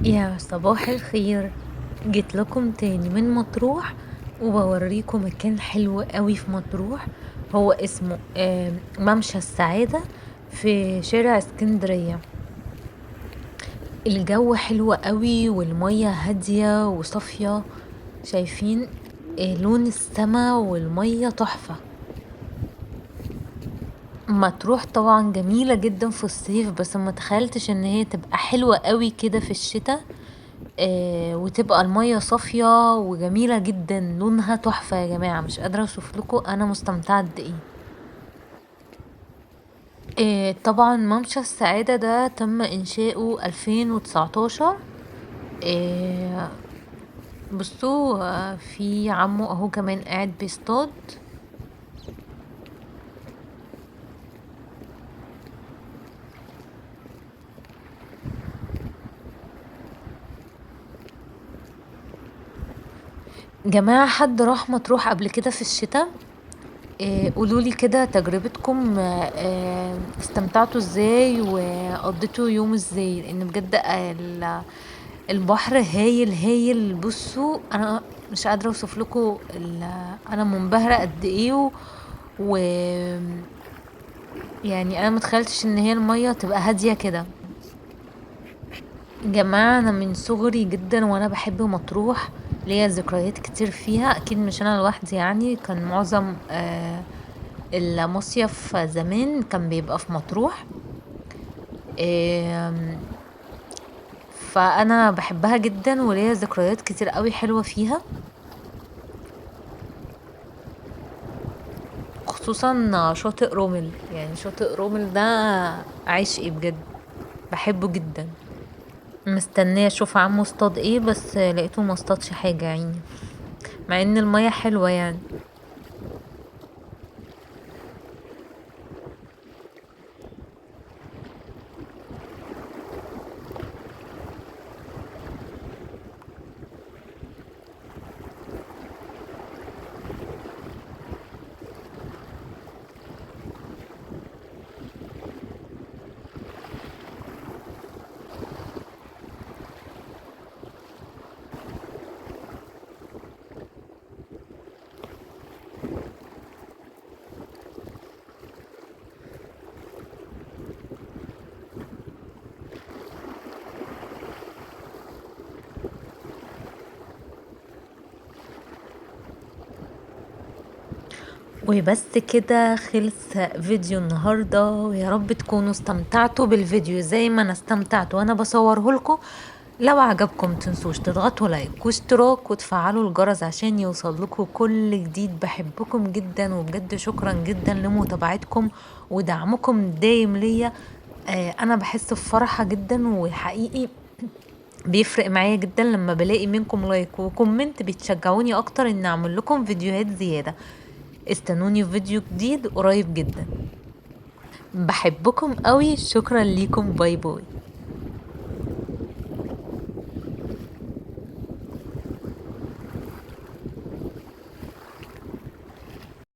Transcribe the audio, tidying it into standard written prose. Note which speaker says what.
Speaker 1: يا صباح الخير. جيت لكم تاني من مطروح، وبوريكم مكان حلو قوي في مطروح. هو اسمه ممشى السعادة في شارع اسكندرية. الجو حلو قوي والمية هادية وصافية. شايفين لون السما والمية تحفة. مطروح طبعا جميلة جدا في الصيف، بس ما تخيلتش ان هي تبقى حلوة قوي كده في الشتاء. وتبقى المية صافية وجميلة جدا، لونها تحفة يا جماعة، مش قادرة اوصف لكم انا مستمتعة قد ايه. طبعا ممشى السعادة ده تم انشاؤه 2019. آه بصوا، في عمو اهو كمان قاعد بيصطاد. جماعة، حد راح مطروح قبل كده في الشتاء؟ قولولي كده تجربتكم، استمتعتوا ازاي وقضيتوا يوم ازاي، لان بجد البحر هايل هايل. بصوا انا مش قادره اوصف لكم انا منبهره قد ايه و يعني انا متخيلتش ان هي الميه تبقى هاديه كده. جماعه، انا من صغري جدا وانا بحب مطروح، ليا ذكريات كتير فيها، اكيد مش انا لوحدي، يعني كان معظم المصيف زمان كان بيبقى في مطروح. آم، فانا بحبها جدا وليا ذكريات كتير قوي حلوه فيها، خصوصا شاطئ رومل. يعني شاطئ رومل ده عشقي بجد، بحبه جدا. مستنيه اشوف عمو اصطاد ايه، بس لقيته ما اصطادش حاجه يعني، مع ان المية حلوه يعني. وبس كده خلص فيديو النهاردة، ويا رب تكونوا استمتعتوا بالفيديو زي ما انا استمتعت وانا بصوره لكم. لو عجبكم تنسوش تضغطوا لايك واشتراك وتفعلوا الجرس عشان يوصل لكم كل جديد. بحبكم جدا، وبجد شكرا جدا لمتابعتكم ودعمكم دايم ليا. انا بحس بفرحة جدا، وحقيقي بيفرق معايا جدا لما بلاقي منكم لايك وكومنت، بتشجعوني اكتر ان اعمل لكم فيديوهات زيادة. استنوني في فيديو جديد قريب جدا. بحبكم قوي، شكرا ليكم، باي باي.